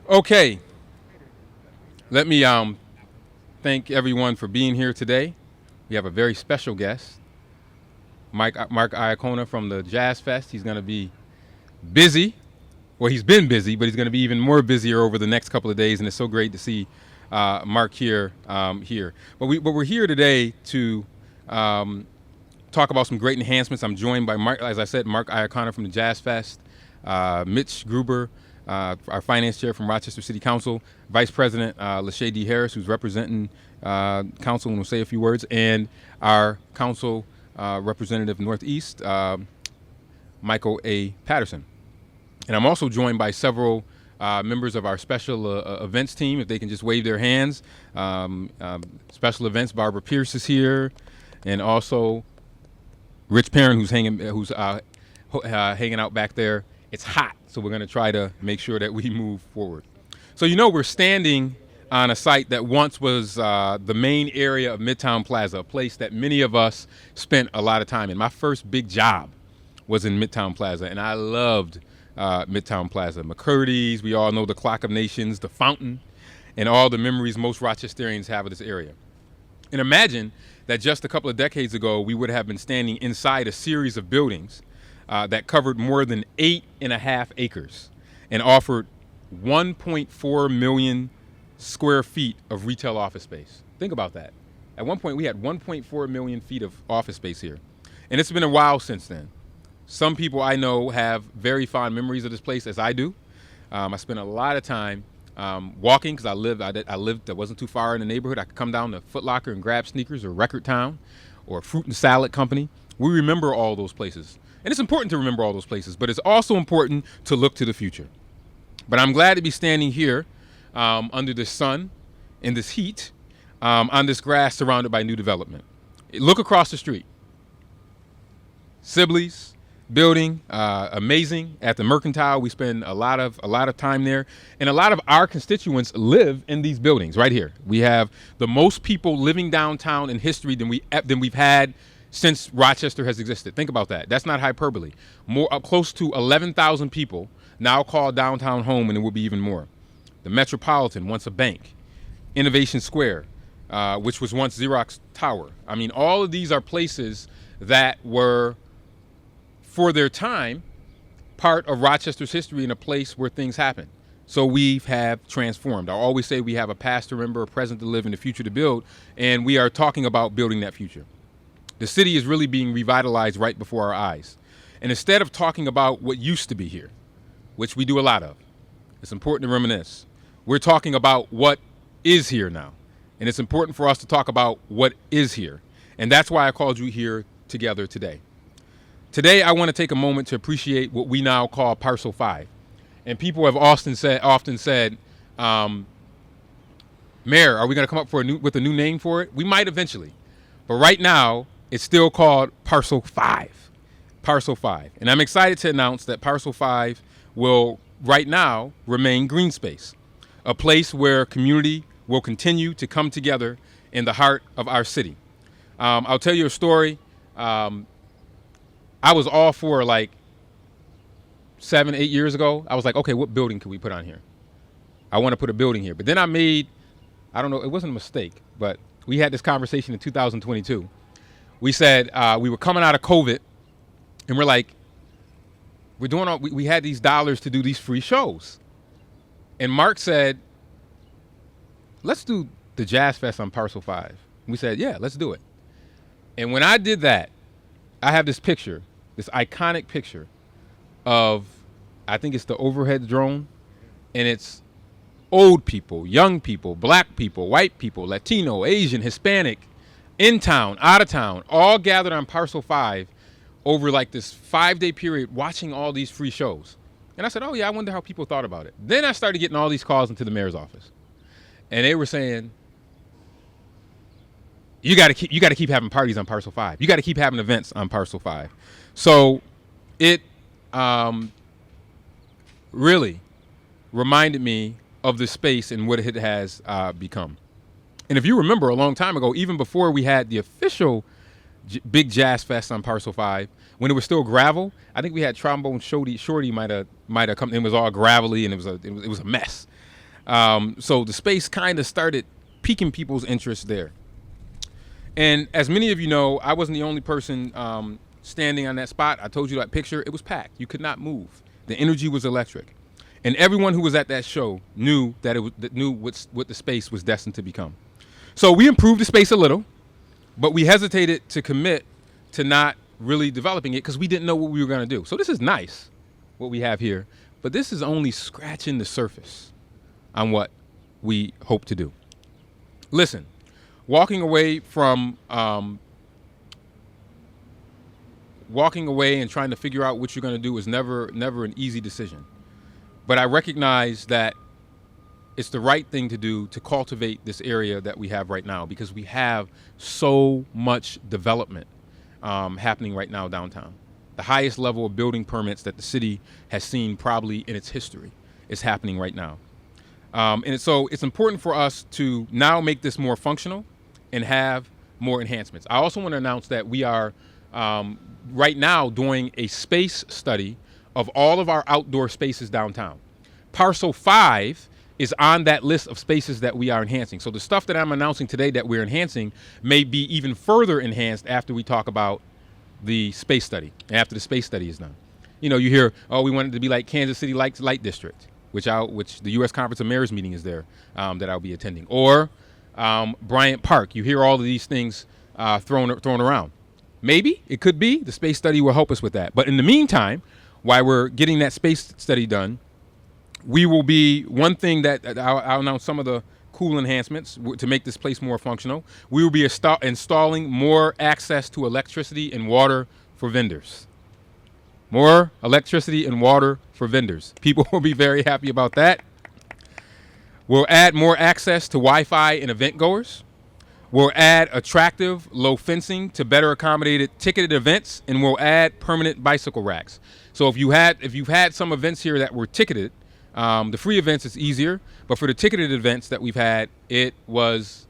Okay, let me thank everyone for being here today. We have a very special guest, Mark Iacona from the Jazz Fest. He's going to be busy. Well, he's been busy, but he's going to be even more busier over the next couple of days, and it's so great to see Mark here. But we're here today to talk about some great enhancements. I'm joined by Mark, as I said, Mark Iacona from the Jazz Fest, Mitch Gruber, our finance chair from Rochester City Council, Vice President Lachey D. Harris, who's representing council and will say a few words, and our council representative Northeast, Michael A. Patterson. And I'm also joined by several members of our special events team. If they can just wave their hands. Special events, Barbara Pierce is here, and also Rich Perrin, who's hanging out back there. It's hot, so we're going to try to make sure that we move forward. So we're standing on a site that once was the main area of Midtown Plaza, a place that many of us spent a lot of time in. My first big job was in Midtown Plaza, and I loved Midtown Plaza. McCurdy's, we all know the Clock of Nations, the fountain, and all the memories most Rochesterians have of this area. And imagine that just a couple of decades ago, we would have been standing inside a series of buildings that covered more than 8.5 acres and offered 1.4 million square feet of retail office space. Think about that. At one point, we had 1.4 million feet of office space here. And it's been a while since then. Some people I know have very fond memories of this place, as I do. I spent a lot of time walking because I wasn't too far in the neighborhood. I could come down to Foot Locker and grab sneakers, or Record Town, or Fruit and Salad Company. We remember all those places. And it's important to remember all those places, but it's also important to look to the future. But I'm glad to be standing here under the sun, in this heat, on this grass surrounded by new development. Look across the street. Sibley's building, amazing. At the Mercantile, we spend a lot of time there, and a lot of our constituents live in these buildings right here. We have the most people living downtown in history than we've had since Rochester has existed. Think about that. That's not hyperbole. Close to 11,000 people now call downtown home, and it will be even more. The Metropolitan, once a bank. Innovation Square, which was once Xerox Tower. I mean, all of these are places that were, for their time, part of Rochester's history and a place where things happen. So we have transformed. I always say we have a past to remember, a present to live, and a future to build, and we are talking about building that future. The city is really being revitalized right before our eyes. And instead of talking about what used to be here, which we do a lot of, it's important to reminisce. We're talking about what is here now. And it's important for us to talk about what is here. And that's why I called you here together today. Today, I want to take a moment to appreciate what we now call Parcel 5. And people have often said, Mayor, are we going to come up with a new name for it? We might eventually. But right now, it's still called Parcel 5. Parcel 5. And I'm excited to announce that Parcel 5 will, right now, remain greenspace, a place where community will continue to come together in the heart of our city. I'll tell you a story. I was all for, like, 7, 8 years ago. I was like, okay, what building can we put on here? I want to put a building here. But then I don't know, it wasn't a mistake, but we had this conversation in 2022. We said we were coming out of COVID, and we're like, we had these dollars to do these free shows. And Mark said, let's do the Jazz Fest on Parcel 5. We said, yeah, let's do it. And when I did that, I have this picture, this iconic picture of, I think it's the overhead drone, and it's old people, young people, black people, white people, Latino, Asian, Hispanic, in town, out of town, all gathered on Parcel 5 over like this 5-day period watching all these free shows. And I said, oh yeah, I wonder how people thought about it. Then I started getting all these calls into the mayor's office. And they were saying, you got to keep having parties on Parcel 5. You got to keep having events on Parcel 5. So it really reminded me of the space and what it has become. And if you remember a long time ago, even before we had the official big Jazz Fest on Parcel 5, when it was still gravel, I think we had Trombone Shorty might have come. It was all gravelly and it was a mess. So the space kind of started piquing people's interest there. And as many of you know, I wasn't the only person standing on that spot. I told you that picture. It was packed. You could not move. The energy was electric. And everyone who was at that show knew what the space was destined to become. So we improved the space a little, but we hesitated to commit to not really developing it because we didn't know what we were going to do. So this is nice, what we have here, but this is only scratching the surface on what we hope to do. Listen, walking away and trying to figure out what you're going to do is never an easy decision. But I recognize that it's the right thing to do to cultivate this area that we have right now, because we have so much development happening right now downtown. The highest level of building permits that the city has seen probably in its history is happening right now. And so it's important for us to now make this more functional and have more enhancements. I also want to announce that we are right now doing a space study of all of our outdoor spaces downtown. Parcel 5 is on that list of spaces that we are enhancing. So the stuff that I'm announcing today that we're enhancing may be even further enhanced after we talk about the space study, after the space study is done. You know, you hear, oh, we want it to be like Kansas City Light District, which the U.S. Conference of Mayors meeting is there that I'll be attending. Or Bryant Park. You hear all of these things thrown around. Maybe, it could be, the space study will help us with that. But in the meantime, while we're getting that space study done, we will be, one thing that I'll announce some of the cool enhancements to make this place more functional. We will be installing more access to electricity and water for vendors. More electricity and water for vendors. People will be very happy about that. We'll add more access to Wi-Fi and event goers. We'll add attractive, low fencing to better accommodate ticketed events, and we'll add permanent bicycle racks. So if you've had some events here that were ticketed, the free events is easier, but for the ticketed events that we've had, it was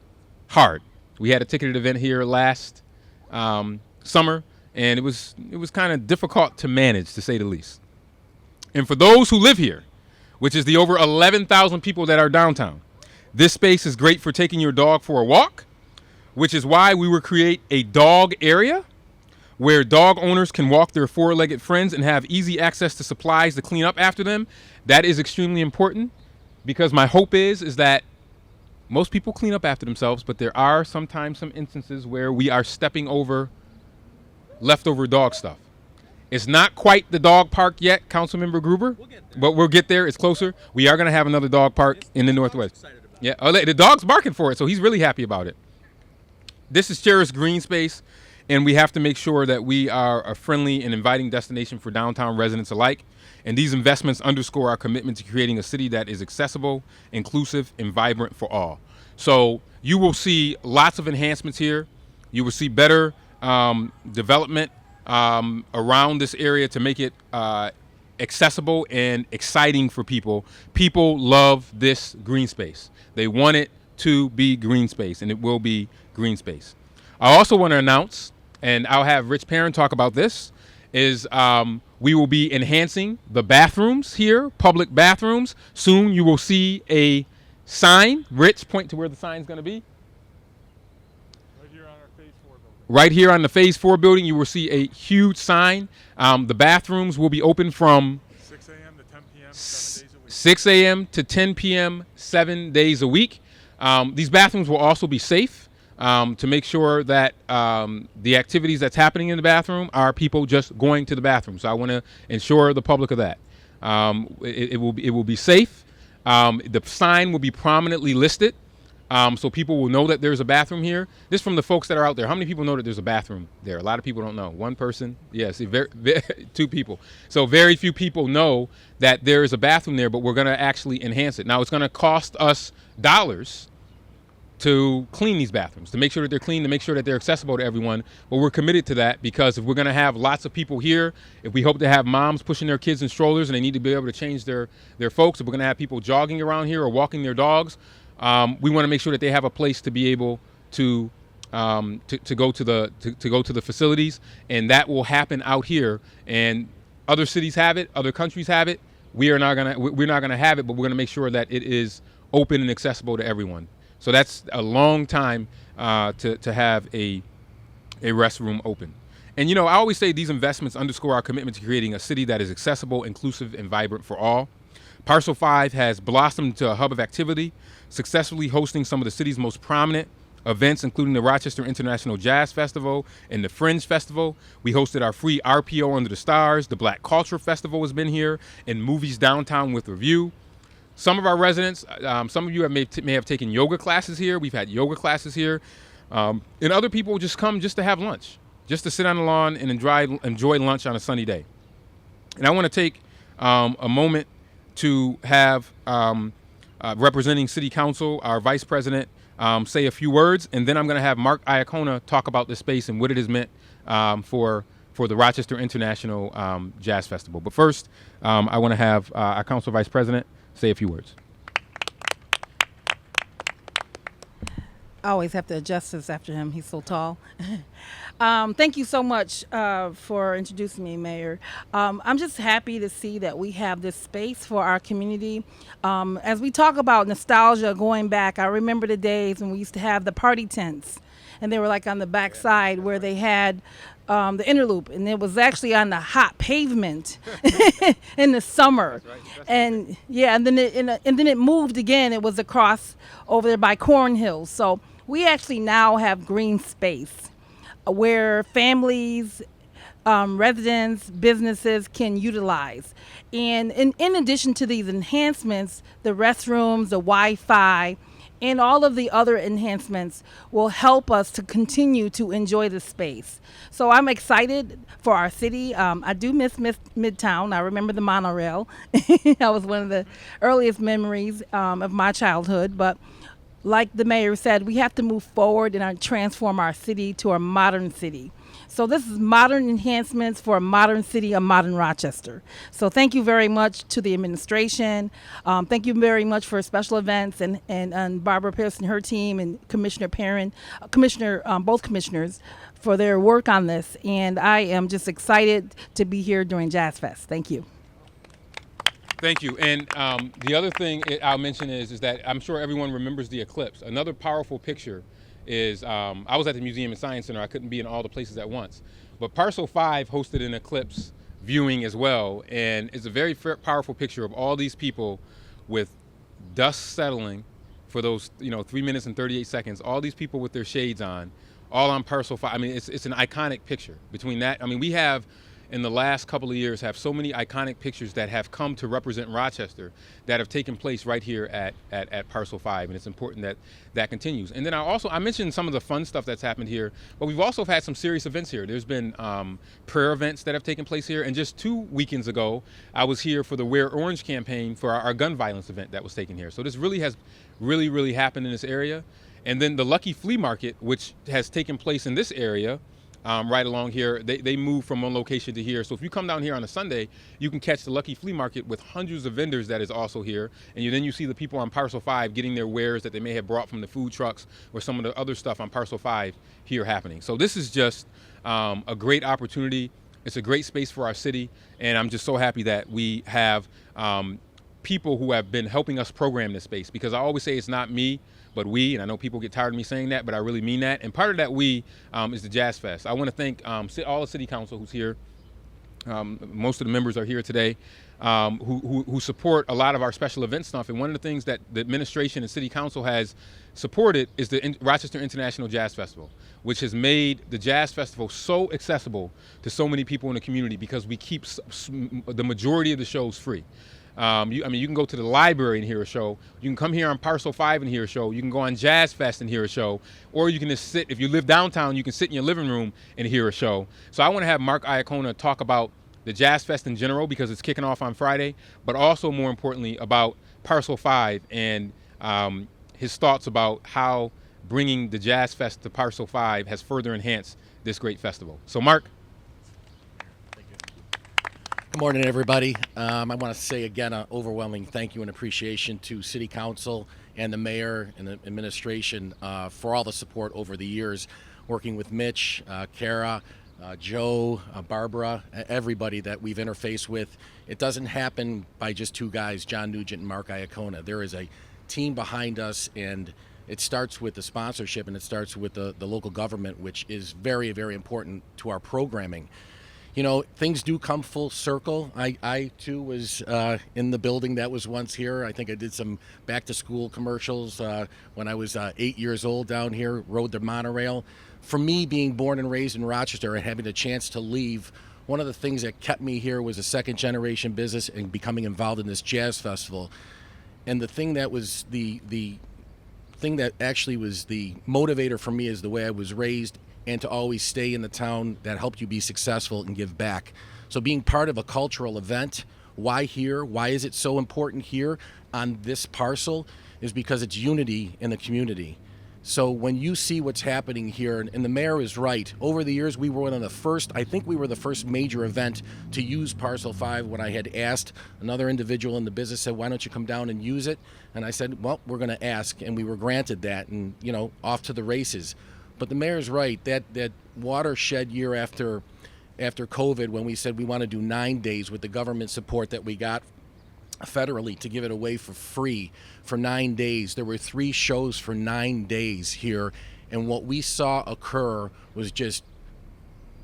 hard. We had a ticketed event here last summer, and it was kind of difficult to manage, to say the least. And for those who live here, which is the over 11,000 people that are downtown, this space is great for taking your dog for a walk, which is why we will create a dog area where dog owners can walk their four-legged friends and have easy access to supplies to clean up after them. That is extremely important, because my hope is that most people clean up after themselves, but there are sometimes some instances where we are stepping over leftover dog stuff. It's not quite the dog park yet, Councilmember Gruber, but we'll get there. It's closer. We are going to have another dog park in the Northwest. Yeah, the dog's barking for it, so he's really happy about it. This is cherished green space, and we have to make sure that we are a friendly and inviting destination for downtown residents alike. And these investments underscore our commitment to creating a city that is accessible, inclusive, and vibrant for all. So you will see lots of enhancements here. You will see better development around this area to make it accessible and exciting for people. People love this green space. They want it to be green space, and it will be green space. I also want to announce, and I'll have Rich Perrin talk about this, is we will be enhancing the bathrooms here, public bathrooms. Soon you will see a sign. Rich, point to where the sign's going to be. Right here on our Phase 4 building. Right here on the Phase 4 building, you will see a huge sign. The bathrooms will be open from 6 a.m. to 10 p.m. 7 days a week. 6 a.m. to 10 p.m. 7 days a week. These bathrooms will also be safe to make sure that the activities that's happening in the bathroom are people just going to the bathroom. So I want to ensure the public of that. It will be safe. The sign will be prominently listed, so people will know that there's a bathroom here. This is from the folks that are out there. How many people know that there's a bathroom there? A lot of people don't know. One person? Yes, two people. So very few people know that there is a bathroom there, but we're going to actually enhance it. Now, it's going to cost us dollars to clean these bathrooms, to make sure that they're clean, to make sure that they're accessible to everyone. But we're committed to that, because if we're going to have lots of people here, if we hope to have moms pushing their kids in strollers and they need to be able to change their folks, if we're going to have people jogging around here or walking their dogs, we want to make sure that they have a place to be able to go to the facilities, and that will happen out here. And other cities have it, other countries have it. We're not gonna have it, but we're gonna make sure that it is open and accessible to everyone. So that's a long time to have a restroom open. And I always say these investments underscore our commitment to creating a city that is accessible, inclusive, and vibrant for all. Parcel 5 has blossomed into a hub of activity, successfully hosting some of the city's most prominent events, including the Rochester International Jazz Festival and the Fringe Festival. We hosted our free RPO Under the Stars. The Black Culture Festival has been here, and Movies Downtown with Review. Some of our residents, some of you may have taken yoga classes here. We've had yoga classes here. And other people just come just to have lunch, just to sit on the lawn and enjoy lunch on a sunny day. And I want to take a moment to have representing City Council, our Vice President, say a few words, and then I'm going to have Mark Iacona talk about this space and what it has meant for the Rochester International Jazz Festival. But first, I want to have our Council Vice President say a few words. I always have to adjust this after him. He's so tall. Thank you so much for introducing me, Mayor. I'm just happy to see that we have this space for our community. As we talk about nostalgia going back, I remember the days when we used to have the party tents, and they were like on the back side where they had the interloop, and it was actually on the hot pavement in the summer. That's right. And yeah, and then it moved again. It was across over there by Cornhill. So we actually now have green space where families, residents, businesses can utilize. And in addition to these enhancements, the restrooms, the Wi-Fi, and all of the other enhancements will help us to continue to enjoy the space. So I'm excited for our city. I do miss Midtown. I remember the monorail. That was one of the earliest memories of my childhood. But like the mayor said, we have to move forward and transform our city to a modern city. So this is modern enhancements for a modern city, a modern Rochester. So thank you very much to the administration. Thank you very much for special events and Barbara Pierce and her team and Commissioner Perrin, both commissioners for their work on this. And I am just excited to be here during Jazz Fest. Thank you. Thank you. And the other thing I'll mention is that I'm sure everyone remembers the eclipse. Another powerful picture is I was at the Museum and Science Center. I couldn't be in all the places at once. But Parcel 5 hosted an eclipse viewing as well. And it's a very powerful picture of all these people with dust settling for those 3 minutes and 38 seconds. All these people with their shades on, all on Parcel 5. I mean, it's an iconic picture. Between that, I mean, we have in the last couple of years have so many iconic pictures that have come to represent Rochester that have taken place right here at Parcel 5, and it's important that that continues. And then I mentioned some of the fun stuff that's happened here, but we've also had some serious events here. There's been prayer events that have taken place here, and just 2 weekends ago, I was here for the Wear Orange campaign for our gun violence event that was taken here. So this really has really happened in this area. And then the Lucky Flea Market, which has taken place in this area, right along here, they moved from one location to here. So if you come down here on a Sunday, you can catch the Lucky Flea Market with hundreds of vendors that is also here. And then you see the people on Parcel 5 getting their wares that they may have brought from the food trucks or some of the other stuff on Parcel 5 here happening. So this is just a great opportunity. It's a great space for our city. And I'm just so happy that we have people who have been helping us program this space, because I always say it's not me, but we, and I know people get tired of me saying that, but I really mean that. And part of that we is the Jazz Fest. I want to thank all the City Council who's here. Most of the members are here today who support a lot of our special event stuff. And one of the things that the administration and City Council has supported is the Rochester International Jazz Festival, which has made the Jazz Festival so accessible to so many people in the community, because we keep the majority of the shows free. You can go to the library and hear a show. You can come here on Parcel 5 and hear a show. You can go on Jazz Fest and hear a show. Or you can just sit, if you live downtown, you can sit in your living room and hear a show. So I want to have Mark Iacona talk about the Jazz Fest in general, because it's kicking off on Friday, but also more importantly about Parcel 5 and his thoughts about how bringing the Jazz Fest to Parcel 5 has further enhanced this great festival. So Mark. Good morning, everybody. I want to say again an overwhelming thank you and appreciation to City Council and the mayor and the administration for all the support over the years, working with Mitch, Kara, Joe, Barbara, everybody that we've interfaced with. It doesn't happen by just two guys, John Nugent and Mark Iacona. There is a team behind us, and it starts with the sponsorship, and it starts with the local government, which is very, very important to our programming. You know, things do come full circle. I too was in the building that was once here. I think I did some back-to-school commercials when I was 8 years old down here, rode the monorail. For me, being born and raised in Rochester and having a chance to leave, one of the things that kept me here was a second-generation business and becoming involved in this jazz festival. And the thing that was the thing that actually was the motivator for me is the way I was raised, and to always stay in the town that helped you be successful and give back. So being part of a cultural event, why here? Why is it so important here on this parcel? Is because it's unity in the community. So when you see what's happening here, and the mayor is right, over the years we were one of the first, I think we were the first major event to use Parcel 5. When I had asked, another individual in the business said, why don't you come down and use it? And I said, well, we're gonna ask, and we were granted that, and you know, off to the races. But the mayor's right, that watershed year after COVID, when we said we want to do 9 days with the government support that we got federally to give it away for free for 9 days. There were 3 shows for 9 days here, and what we saw occur was just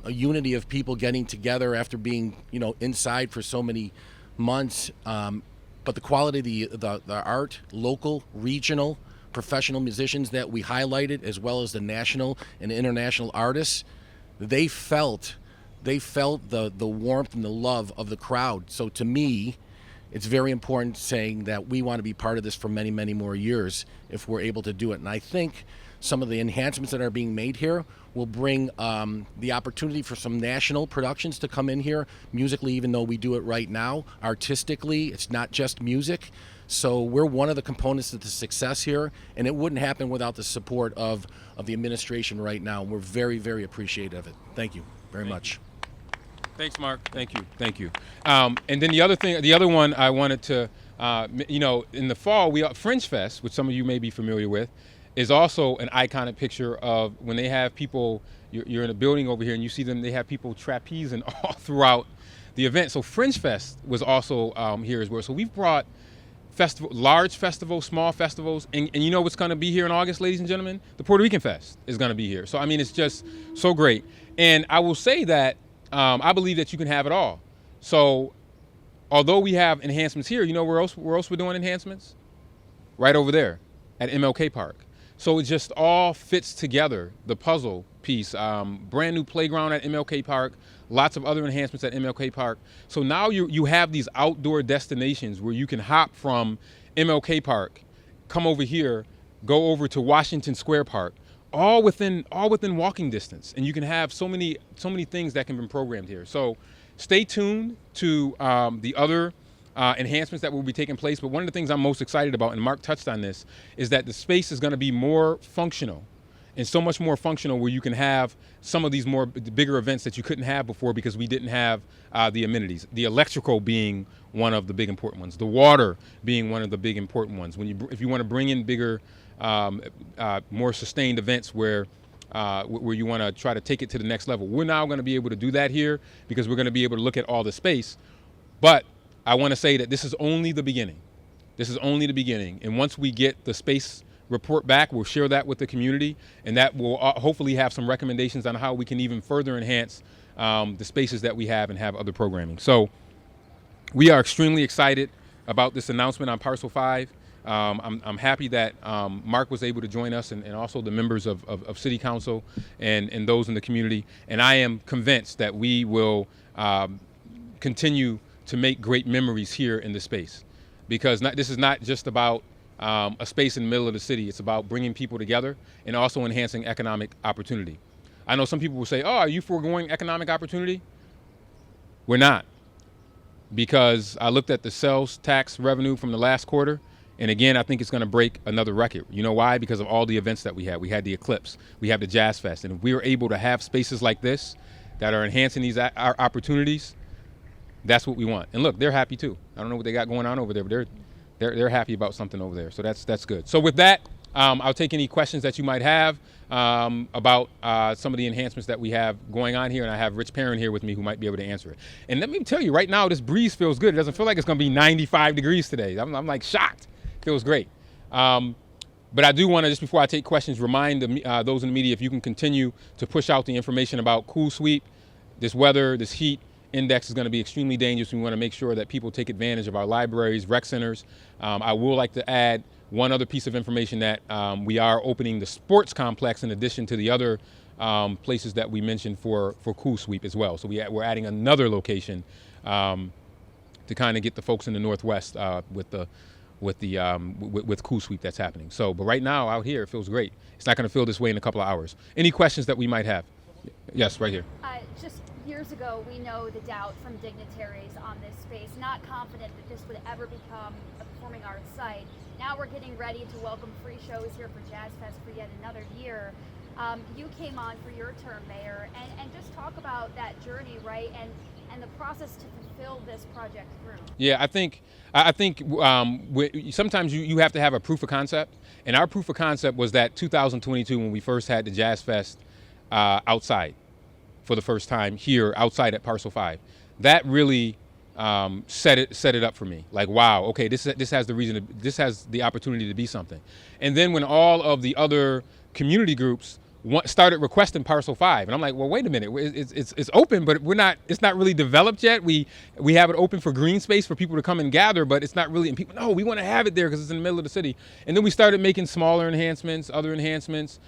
a unity of people getting together after being, you know, inside for so many months. But the quality of the art, local, regional, professional musicians that we highlighted, as well as the national and international artists, they felt the warmth and the love of the crowd. So to me, it's very important saying that we want to be part of this for many, many more years if we're able to do it. And I think some of the enhancements that are being made here will bring the opportunity for some national productions to come in here musically, even though we do it right now. Artistically, it's not just music. So we're one of the components of the success here, and it wouldn't happen without the support of the administration right now. We're very, very appreciative of it. Thank you very much. Thanks, Mark. Thank you. And then the other one I wanted to, you know, in the fall, Fringe Fest, which some of you may be familiar with, is also an iconic picture of when they have people, you're in a building over here and you see them, they have people trapezing all throughout the event. So Fringe Fest was also here as well. So we've brought large festivals, small festivals, and you know what's going to be here in August, ladies and gentlemen? The Puerto Rican Fest is going to be here. So I mean, it's just so great. And I will say that I believe that you can have it all. So although we have enhancements here, you know where else we're doing enhancements? Right over there at MLK Park. So it just all fits together, the puzzle piece. Brand new playground at MLK Park, lots of other enhancements at MLK Park. So now you have these outdoor destinations where you can hop from MLK Park, come over here, go over to Washington Square Park, all within walking distance. And you can have so many things that can be programmed here. So stay tuned to the other enhancements that will be taking place. But one of the things I'm most excited about, and Mark touched on this, is that the space is going to be more functional, and so much more functional, where you can have some of these bigger events that you couldn't have before because we didn't have the amenities. The electrical being one of the big important ones. The water being one of the big important ones. If you want to bring in bigger, more sustained events where you want to try to take it to the next level, we're now going to be able to do that here because we're going to be able to look at all the space. But I want to say that this is only the beginning. This is only the beginning. And once we get the space report back, we'll share that with the community, and that will hopefully have some recommendations on how we can even further enhance the spaces that we have and have other programming. So we are extremely excited about this announcement on Parcel 5. I'm happy that Mark was able to join us, and also the members of City Council and those in the community. And I am convinced that we will continue to make great memories here in the space, because this is not just about a space in the middle of the city. It's about bringing people together and also enhancing economic opportunity. I know some people will say, oh, are you foregoing economic opportunity? We're not, because I looked at the sales tax revenue from the last quarter, and again, I think it's going to break another record. You know why? Because of all the events that we had. We had the Eclipse, we have the Jazz Fest, and if we were able to have spaces like this that are enhancing these opportunities, that's what we want. And look, they're happy too. I don't know what they got going on over there, but they're happy about something over there. So that's good. So with that, I'll take any questions that you might have about some of the enhancements that we have going on here. And I have Rich Perrin here with me who might be able to answer it. And let me tell you, right now, this breeze feels good. It doesn't feel like it's going to be 95 degrees today. I'm like shocked. It feels great. But I do want to, just before I take questions, remind those in the media, if you can continue to push out the information about Cool Sweep. This weather, this heat index is going to be extremely dangerous. We want to make sure that people take advantage of our libraries, rec centers. I will like to add one other piece of information that we are opening the sports complex in addition to the other places that we mentioned for Cool Sweep as well. So we're adding another location to kind of get the folks in the Northwest with Cool Sweep that's happening. So, but right now out here, it feels great. It's not going to feel this way in a couple of hours. Any questions that we might have? Yes, right here. Just years ago, we know the doubt from dignitaries on this space, not confident that this would ever become a performing arts site. Now we're getting ready to welcome free shows here for Jazz Fest for yet another year. You came on for your term, Mayor, and just talk about that journey, right, and the process to fulfill this project through. Yeah, I think sometimes you have to have a proof of concept, and our proof of concept was that 2022 when we first had the Jazz Fest outside for the first time here outside at Parcel 5. That really set it up for me. Like, wow, okay, this has the opportunity to be something. And then when all of the other community groups started requesting Parcel 5, and I'm like, well, wait a minute, it's open, but it's not really developed yet. We have it open for green space for people to come and gather, but it's not really. And people, no, we want to have it there because it's in the middle of the city. And then we started making smaller enhancements, other enhancements.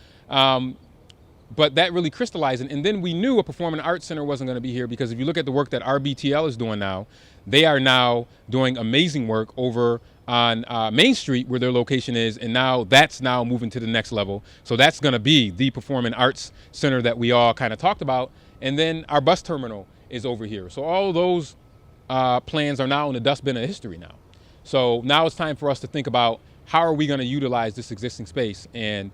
But that really crystallized. And then we knew a performing arts center wasn't going to be here because if you look at the work that RBTL is doing now, they are now doing amazing work over on Main Street where their location is. And now that's now moving to the next level. So that's going to be the performing arts center that we all kind of talked about. And then our bus terminal is over here. So all of those plans are now in the dustbin of history now. So now it's time for us to think about how are we going to utilize this existing space. And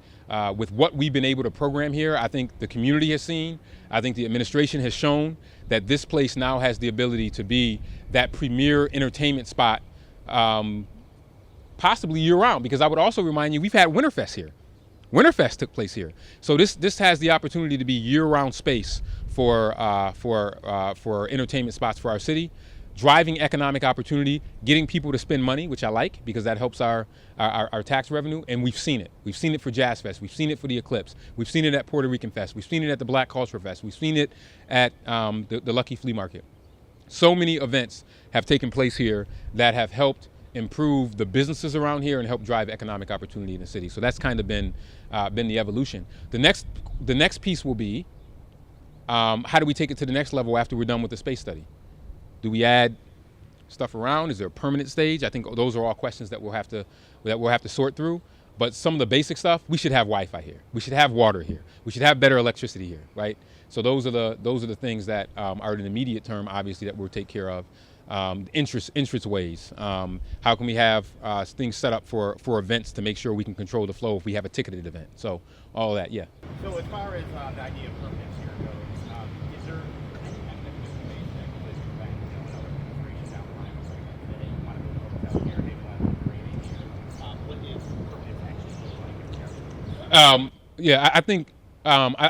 with what we've been able to program here, I think the community has seen, I think the administration has shown that this place now has the ability to be that premier entertainment spot, possibly year-round. Because I would also remind you, we've had Winterfest here. Winterfest took place here. So this has the opportunity to be year-round space for entertainment spots for our city. Driving economic opportunity, getting people to spend money, which I like because that helps our tax revenue, and we've seen it. We've seen it for Jazz Fest. We've seen it for the Eclipse. We've seen it at Puerto Rican Fest. We've seen it at the Black Culture Fest. We've seen it at the Lucky Flea Market. So many events have taken place here that have helped improve the businesses around here and help drive economic opportunity in the city. So that's kind of been the evolution. The next piece will be how do we take it to the next level after we're done with the space study? Do we add stuff around? Is there a permanent stage? I think those are all questions that we'll have to sort through. But some of the basic stuff, we should have Wi-Fi here. We should have water here. We should have better electricity here, right? So those are the things that are in the immediate term, obviously, that we'll take care of. Entrance ways. How can we have things set up for events to make sure we can control the flow if we have a ticketed event? So all of that, yeah. So as far as the idea of permanence here goes, is there any mechanism in place that could prevent another administration down the line? Like, say, you want to build a hotel here, they want to upgrade it here. What is permanence actually look like in here? Yeah,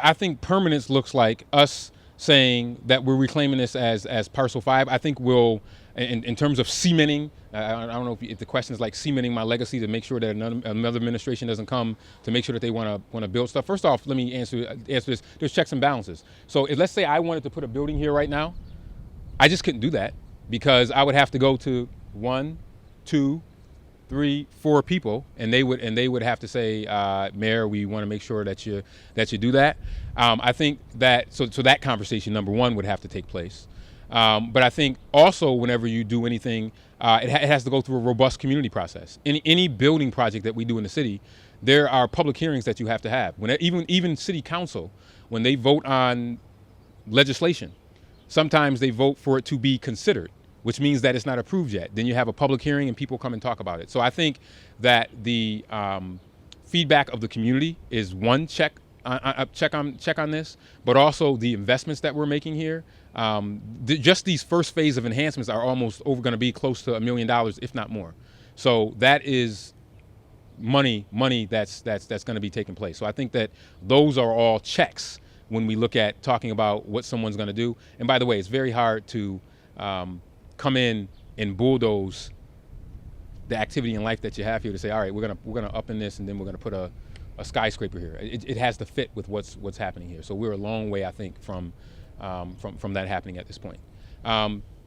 I think permanence looks like us saying that we're reclaiming this as Parcel 5. I think we'll, in terms of cementing, I don't know if the question is like cementing my legacy to make sure that another administration doesn't come to make sure that they want to build stuff. First off, let me answer this. There's checks and balances. So let's say I wanted to put a building here right now, I just couldn't do that because I would have to go to 1, 2, 3, 4 people, and they would have to say, Mayor, we want to make sure that you do that. I think that so that conversation number one would have to take place. But I think also whenever you do anything, it has to go through a robust community process. Any building project that we do in the city, there are public hearings that you have to have. Even city council, when they vote on legislation, sometimes they vote for it to be considered, which means that it's not approved yet. Then you have a public hearing and people come and talk about it. So I think that the feedback of the community is one check on this, but also the investments that we're making here. Just these first phase of enhancements are almost going to be close to $1 million, if not more. So that is money that's going to be taking place. So I think that those are all checks when we look at talking about what someone's going to do. And by the way, it's very hard to come in and bulldoze the activity in life that you have here to say, all right, we're gonna up in this, and then we're gonna put a skyscraper here. It has to fit with what's happening here. So we're a long way, I think, from that happening at this point.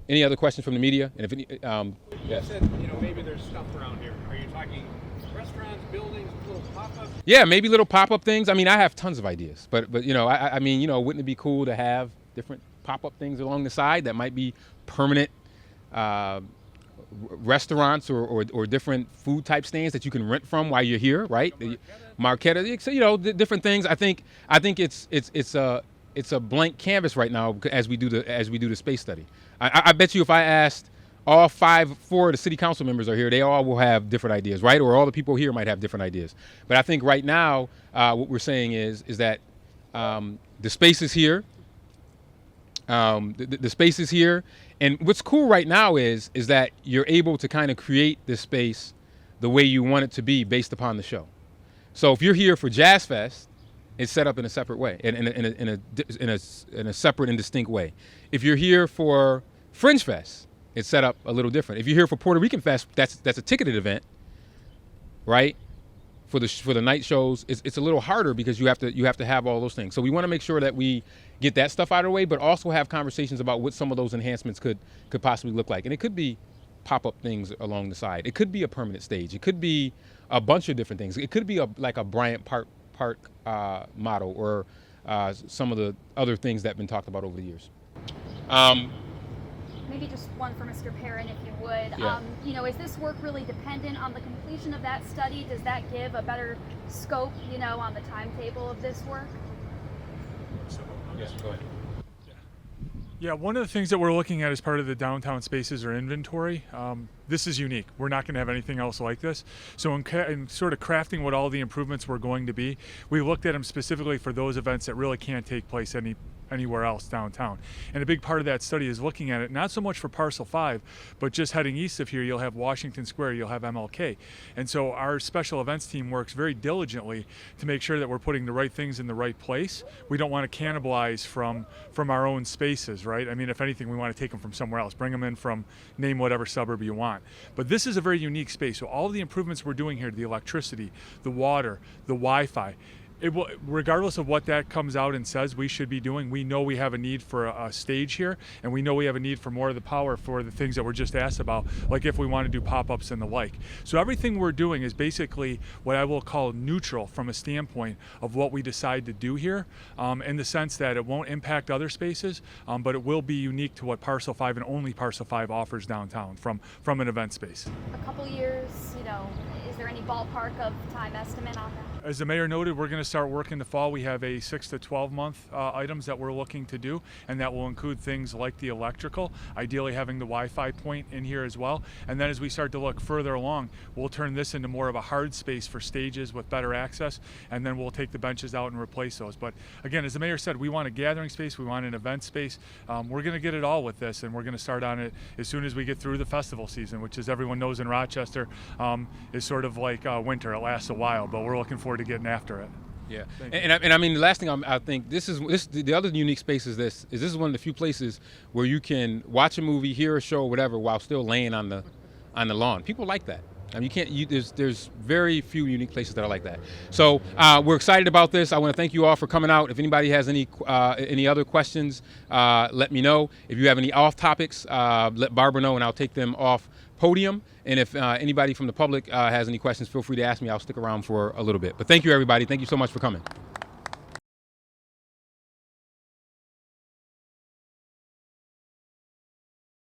Any other questions from the media? And if any, You yes. said, maybe there's stuff around here. Are you talking restaurants, buildings, little pop-ups? Yeah, maybe little pop-up things. I mean, I have tons of ideas, but I mean, wouldn't it be cool to have different pop-up things along the side that might be permanent restaurants or different food type stands that you can rent from while you're here, right? Marquetta, so, different things. I think it's a blank canvas right now as we do the space study. I bet you if I asked all four of the city council members are here, they all will have different ideas, right? Or all the people here might have different ideas. But I think right now, what we're saying is that the space is here. The space is here, and what's cool right now is that you're able to kind of create this space the way you want it to be based upon the show. So if you're here for Jazz Fest, it's set up in a separate way, in a separate and distinct way. If you're here for Fringe Fest, it's set up a little different. If you're here for Puerto Rican Fest, that's a ticketed event, right? For the night shows, it's a little harder because you have to have all those things. So we want to make sure that we get that stuff out of the way, but also have conversations about what some of those enhancements could possibly look like. And it could be pop-up things along the side. It could be a permanent stage. It could be a bunch of different things. It could be like a Bryant Park model, or some of the other things that have been talked about over the years. Maybe just one for Mr. Perrin, if you would. Yeah. Is this work really dependent on the completion of that study? Does that give a better scope, on the timetable of this work? Yes, go ahead. Yeah, one of the things that we're looking at as part of the downtown spaces or inventory, this is unique. We're not going to have anything else like this. So in sort of crafting what all the improvements were going to be, we looked at them specifically for those events that really can't take place anywhere else downtown. And a big part of that study is looking at it not so much for Parcel 5, but just heading east of here, you'll have Washington Square, you'll have MLK. And so our special events team works very diligently to make sure that we're putting the right things in the right place. We don't want to cannibalize from our own spaces, right? I mean, if anything, we want to take them from somewhere else, bring them in from name whatever suburb you want. But this is a very unique space. So all of the improvements we're doing here, the electricity, the water, the Wi-Fi, regardless of what that comes out and says we should be doing, we know we have a need for a stage here, and we know we have a need for more of the power for the things that were just asked about, like if we want to do pop-ups and the like. So everything we're doing is basically what I will call neutral from a standpoint of what we decide to do here, in the sense that it won't impact other spaces, but it will be unique to what Parcel 5 and only Parcel 5 offers downtown from an event space. A couple years, is there any ballpark of time estimate on that? As the mayor noted, we're going to start work in the fall. We have a 6 to 12 month items that we're looking to do, and that will include things like the electrical, ideally having the Wi-Fi point in here as well. And then as we start to look further along, we'll turn this into more of a hard space for stages with better access, and then we'll take the benches out and replace those. But again, as the mayor said, we want a gathering space, we want an event space. We're going to get it all with this, and we're going to start on it as soon as we get through the festival season, which, as everyone knows in Rochester, is sort of like winter. It lasts a while, but we're looking forward to getting after it. Yeah, and I mean, the last thing I think the other unique space is this is one of the few places where you can watch a movie, hear a show, whatever, while still laying on the lawn. People like that. I mean, there's very few unique places that are like that. So we're excited about this. I want to thank you all for coming out. If anybody has any other questions, let me know. If you have any off topics, let Barbara know, and I'll take them off podium. And if anybody from the public has any questions, feel free to ask me. I'll stick around for a little bit. But thank you, everybody. Thank you so much for coming.